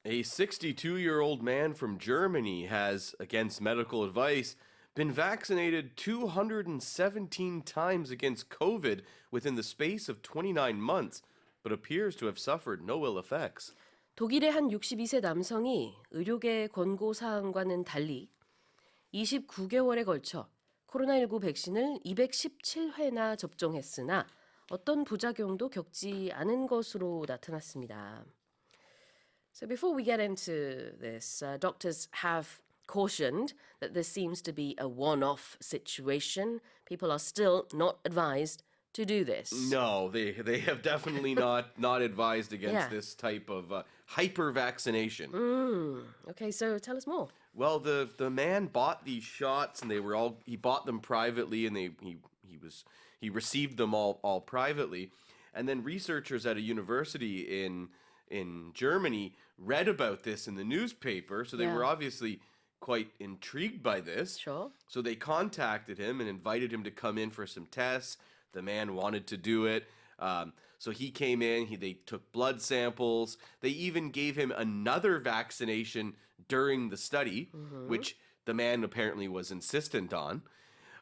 A 62-year-old man from Germany has, against medical advice, been vaccinated 217 times against COVID within the space of 29 months, but appears to have suffered no ill effects. 독일의 한 62세 남성이 의료계 권고 사항과는 달리 29개월에 걸쳐 코로나19 백신을 217회나 접종했으나 어떤 부작용도 겪지 않은 것으로 나타났습니다. So before we get into this, doctors have cautioned that this seems to be a one-off situation. People are still not advised to do this. No, they have definitely not advised against this type of hyper-vaccination. Okay, so tell us more. Well, the man bought these shots, and he bought them privately, and he received them all privately, and then researchers at a university in Germany read about this in the newspaper, so they were obviously quite intrigued by this. Sure. So they contacted him and invited him to come in for some tests. The man wanted to do it. So he came in, they took blood samples. They even gave him another vaccination during the study, which the man apparently was insistent on.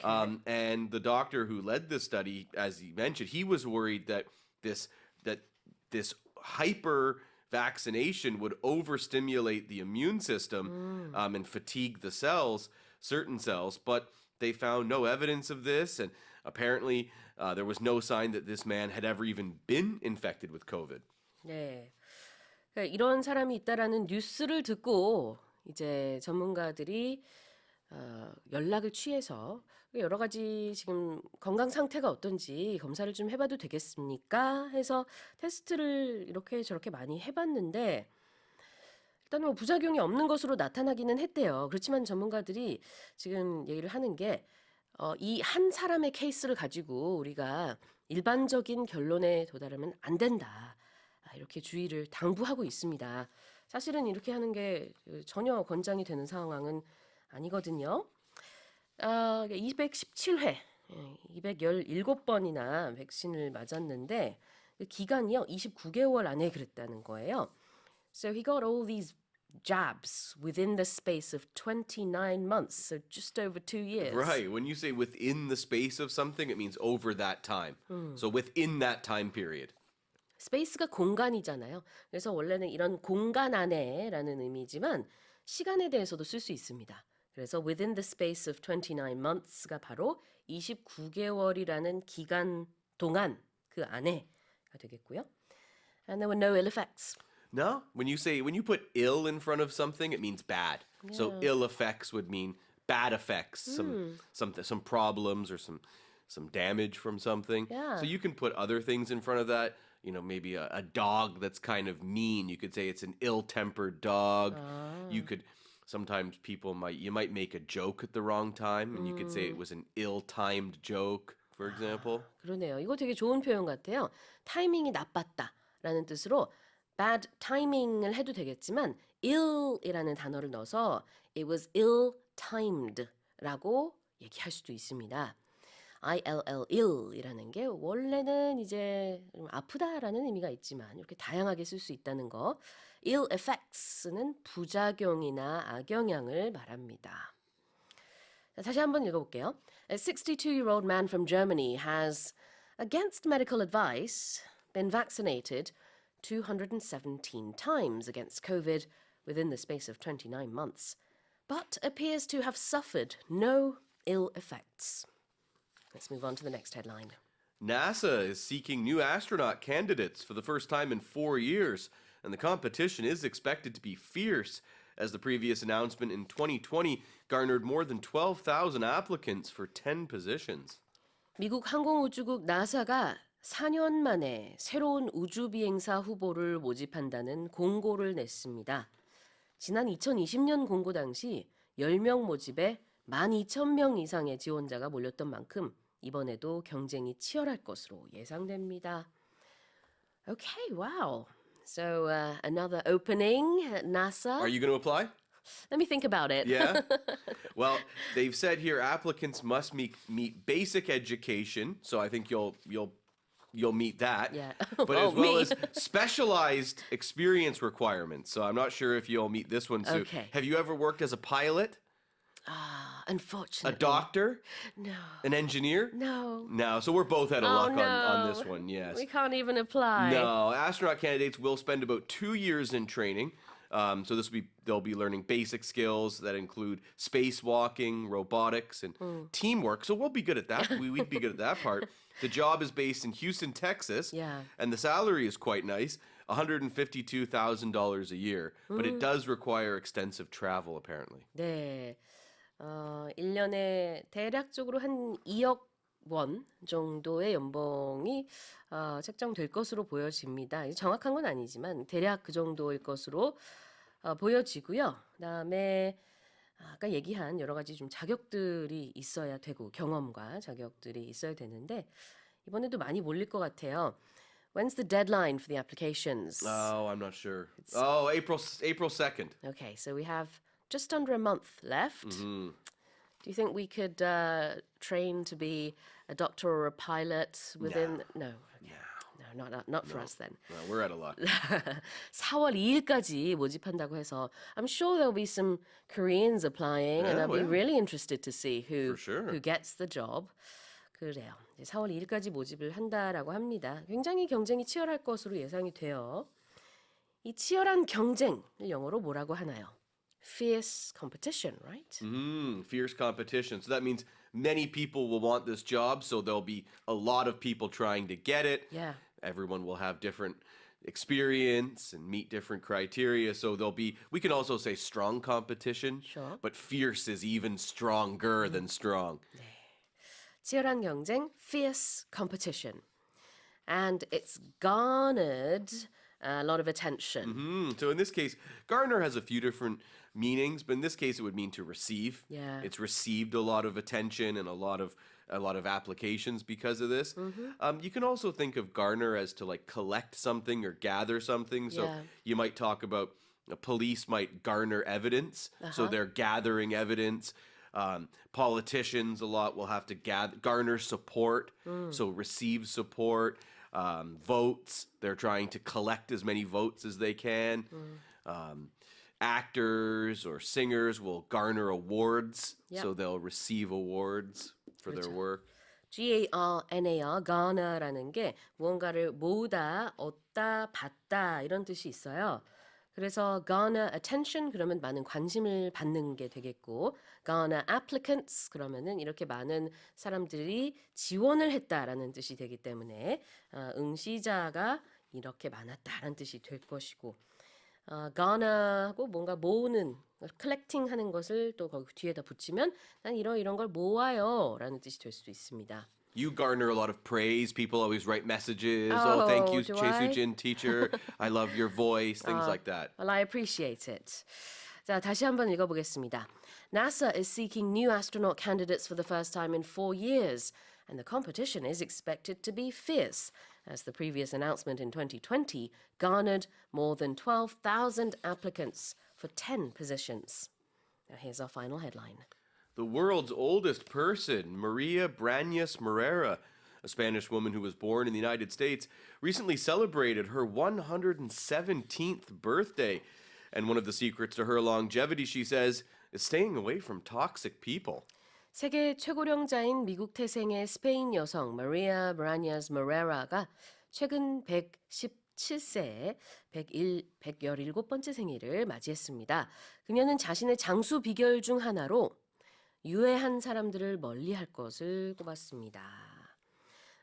And the doctor who led the study, as he mentioned, he was worried that this hyper vaccination would overstimulate the immune system and fatigue the certain cells, but they found no evidence of this, and apparently there was no sign that this man had ever even been infected with COVID. 네. 그러니까 이런 사람이 있다라는 뉴스를 듣고 이제 전문가들이 연락을 취해서 여러 가지 지금 건강 상태가 어떤지 검사를 좀 해봐도 되겠습니까? 해서 테스트를 이렇게 저렇게 많이 해봤는데 일단 뭐 부작용이 없는 것으로 나타나기는 했대요. 그렇지만 전문가들이 지금 얘기를 하는 게 이 한 사람의 케이스를 가지고 우리가 일반적인 결론에 도달하면 안 된다. 이렇게 주의를 당부하고 있습니다. 사실은 이렇게 하는 게 전혀 권장이 되는 상황은 아니거든요. 217회, 217번이나 백신을 맞았는데 그 기간이요 29개월 안에 그랬다는 거예요. So he got all these jabs within the space of 29 months, so just over 2 years. Right. When you say within the space of something, it means over that time. So within that time period. 스페이스가 공간이잖아요. 그래서 원래는 이런 공간 안에라는 의미지만 시간에 대해서도 쓸 수 있습니다. 그래서 within the space of 29 months가 바로 29개월이라는 기간 동안 그 안에가 되겠고요. And there were no ill effects. No, when you put ill in front of something, it means bad. So ill effects would mean bad effects, some problems or some damage from something. Yeah. So you can put other things in front of that. You know, maybe a dog that's kind of mean. You could say it's an ill-tempered dog. You could sometimes you might make a joke at the wrong time, and you could say it was an ill-timed joke, for example. 그러네요. 이거 되게 좋은 표현 같아요. 타이밍이 나빴다라는 뜻으로 bad timing을 해도 되겠지만 ill이라는 단어를 넣어서 it was ill-timed라고 얘기할 수도 있습니다. ill이라는 게 원래는 이제 좀 아프다라는 의미가 있지만 이렇게 다양하게 쓸 수 있다는 거. ill effects는 부작용이나 악영향을 말합니다. 자, 다시 한번 읽어볼게요. A 62-year-old man from Germany has, against medical advice, been vaccinated 217 times against COVID within the space of 29 months, but appears to have suffered no ill effects. Let's move on to the next headline. NASA is seeking new astronaut candidates for the first time in 4 years, and the competition is expected to be fierce, as the previous announcement in 2020 garnered more than 12,000 applicants for 10 positions. 미국 항공우주국 나사가 4년 만에 새로운 우주비행사 후보를 모집한다는 공고를 냈습니다. 지난 2020년 공고 당시 10명 모집에 12,000명 이상의 지원자가 몰렸던 만큼 이번에도 경쟁이 치열할 것으로 예상됩니다. Okay, wow. So another opening at NASA. Are you going to apply? Let me think about it. Yeah? Well, they've said here applicants must meet basic education, so I think you'll you'll meet that. Yeah. But Well, as well me. as specialized experience requirements. So I'm not sure if you'll meet this one soon. Okay. Have you ever worked as a pilot, a Unfortunately. doctor, No. an engineer? No. No. So we're both out of Oh, luck no. on this one. Yes. We can't even apply. No, astronaut candidates will spend about 2 years in training. So they'll be learning basic skills that include spacewalking, robotics, and teamwork. So we'll be good at that. We'd be good at that part. The job is based in Houston, Texas, Yeah. and the salary is quite nice, $152,000 a year. But it does require extensive travel, apparently. 네. 1년에 대략적으로 한 2억 원 정도의 연봉이 책정될 것으로 보여집니다. 정확한 건 아니지만 대략 그 정도일 것으로 보여지고요. 그다음에 아까 얘기한 여러 가지 좀 자격들이 있어야 되고 경험과 자격들이 있어야 되는데 이번에도 많이 몰릴 것 같아요. When's the deadline for the applications? Oh, I'm not sure. Oh, April 2nd. Okay, so we have just under a month left. Mm-hmm. Do you think we could train to be a doctor or a pilot within? No. Okay. No, not for us then. No, we're out of luck. 4월 2일까지 모집한다고 해서 I'm sure there'll be some Koreans applying and Yeah, I'll be well. really interested to see For sure. who gets the job. 그래요. 이제 4월 2일까지 모집을 한다라고 합니다. 굉장히 경쟁이 치열할 것으로 예상이 돼요. 이 치열한 경쟁을 영어로 뭐라고 하나요? Fierce competition, right? Fierce competition. So that means many people will want this job, so there'll be a lot of people trying to get it. Yeah. Everyone will have different experience and meet different criteria. So we can also say strong competition, Sure. but fierce is even stronger than strong. 치열한 경쟁, fierce competition. And it's garnered a lot of attention. So in this case, garner has a few different meanings, but in this case, it would mean to receive. Yeah. It's received a lot of attention and a lot of applications because of this. You can also think of garner as to like collect something or gather something. So Yeah. you might talk about police might garner evidence, so they're gathering evidence. Politicians a lot will have to garner support, so receive support. Votes, they're trying to collect as many votes as they can. Actors or singers will garner awards, Yep. so they'll receive awards for their work. garner, garner라는 게 무언가를 모으다, 얻다, 받다 이런 뜻이 있어요. 그래서 garner attention 그러면 많은 관심을 받는 게 되겠고 garner applicants 그러면은 이렇게 많은 사람들이 지원을 했다라는 뜻이 되기 때문에 응시자가 이렇게 많았다라는 뜻이 될 것이고 garner하고 뭔가 모으는 collecting 하는 것을 또 거기 뒤에다 붙이면 난 이런 걸 모아요라는 뜻이 될 수도 있습니다. You garner a lot of praise. People always write messages. Oh, thank you, do Chae-Soo-jin teacher. I love your voice. Things like that. Well, I appreciate it. 자, 다시 한번 읽어보겠습니다. NASA is seeking new astronaut candidates for the first time in 4 years, and the competition is expected to be fierce, as the previous announcement in 2020 garnered more than 12,000 applicants for 10 positions. Now here's our final headline. The world's oldest person, Maria Brañas Morera, a Spanish woman who was born in the United States, recently celebrated her 117th birthday. And one of the secrets to her longevity, she says, is staying away from toxic people. 세계 최고령자인 미국 태생의 스페인 여성 마리아 브라냐스 모레라가 최근 117세에 117번째 생일을 맞이했습니다. 그녀는 자신의 장수 비결 중 하나로 유해한 사람들을 멀리할 것을 꼽았습니다.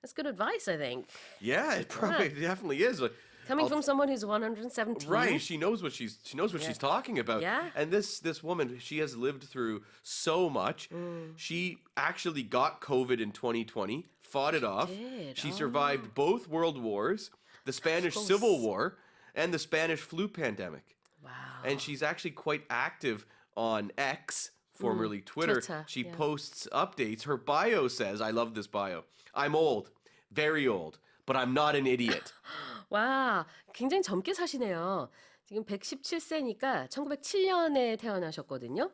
That's good advice, I think. Yeah, it probably definitely is. Coming from someone who's 117. Right, she knows what she's talking about. Yeah. And this woman, she has lived through so much. She actually got COVID in 2020, fought it off. did. She survived both world wars, the Spanish course. Civil War, and the Spanish flu pandemic. Wow. And she's actually quite active on X, formerly Twitter. She yeah. posts updates. Her bio says, I love this bio. I'm old, very old, but I'm not an idiot. 와, 굉장히 젊게 사시네요. 지금 117세니까 1907년에 태어나셨거든요.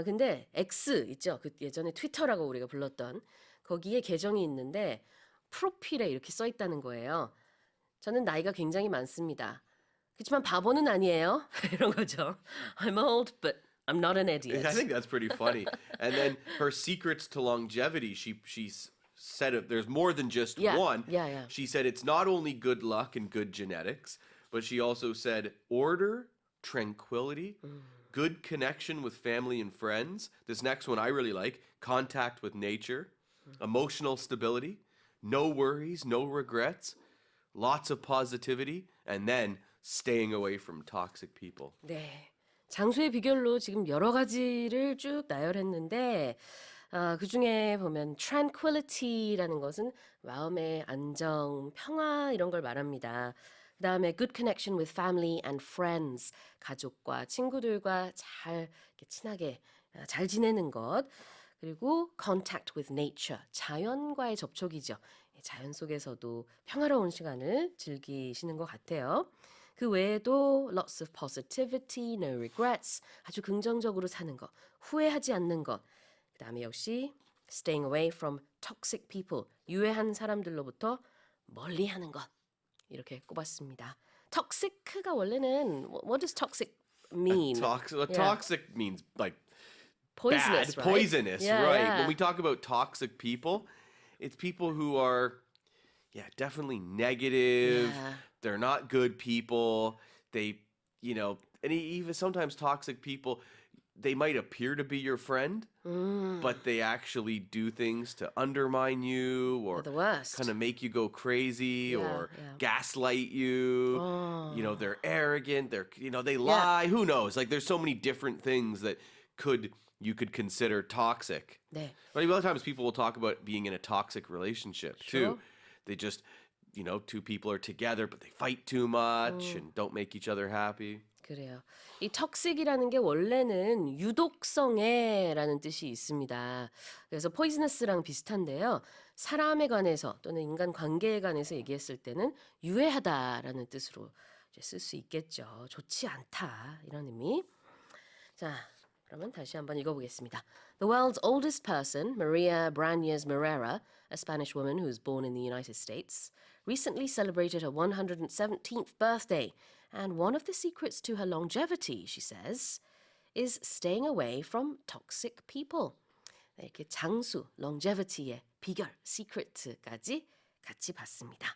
근데 X 있죠? 그 예전에 트위터라고 우리가 불렀던 거기에 계정이 있는데 프로필에 이렇게 써 있다는 거예요. 저는 나이가 굉장히 많습니다. 그렇지만 바보는 아니에요. 이런 거죠. I'm old, but I'm not an idiot. I think that's pretty funny. And then her secrets to longevity, said it, there's more than just one. Yeah. She said it's not only good luck and good genetics, but she also said order, tranquility, good connection with family and friends. This next one I really like, contact with nature, emotional stability, no worries, no regrets, lots of positivity, and then staying away from toxic people. 네. 장수의 비결로 지금 여러 가지를 쭉 나열했는데 그중에 보면 tranquility라는 것은 마음의 안정, 평화 이런 걸 말합니다. 그 다음에 good connection with family and friends, 가족과 친구들과 잘 이렇게 친하게 잘 지내는 것. 그리고 contact with nature, 자연과의 접촉이죠. 자연 속에서도 평화로운 시간을 즐기시는 것 같아요. 그 외에도 lots of positivity, no regrets, 아주 긍정적으로 사는 것, 후회하지 않는 것. 그 다음에 역시 staying away from toxic people, 유해한 사람들로부터 멀리하는 것. 이렇게 꼽았습니다. toxic가 원래는 what does toxic mean? Toxic means like poisonous, bad, right? poisonous, Yeah, right? yeah. When we talk about toxic people, it's people who are, definitely negative. Yeah. They're not good people. They, and even sometimes toxic people, they might appear to be your friend, but they actually do things to undermine you or the worst. kind of make you go crazy or yeah. gaslight you. Oh. They're arrogant. They lie. Who knows? Like there's so many different things that you could consider toxic. 네. But a lot of times people will talk about being in a toxic relationship Sure. too. They just, two people are together, but they fight too much and don't make each other happy. 그래요. 이 턱식이라는 게 원래는 유독성애라는 뜻이 있습니다. 그래서 poisonous랑 비슷한데요. 사람에 관해서 또는 인간 관계에 관해서 얘기했을 때는 유해하다라는 뜻으로 쓸 수 있겠죠. 좋지 않다 이런 의미. 자, 그러면 다시 한번 읽어보겠습니다. The world's oldest person, Maria Brañez Morera, a Spanish woman who was born in the United States, recently celebrated her 117th birthday. And one of the secrets to her longevity, she says, is staying away from toxic people. 네, 이렇게 장수, longevity의 비결, secret까지 같이 봤습니다.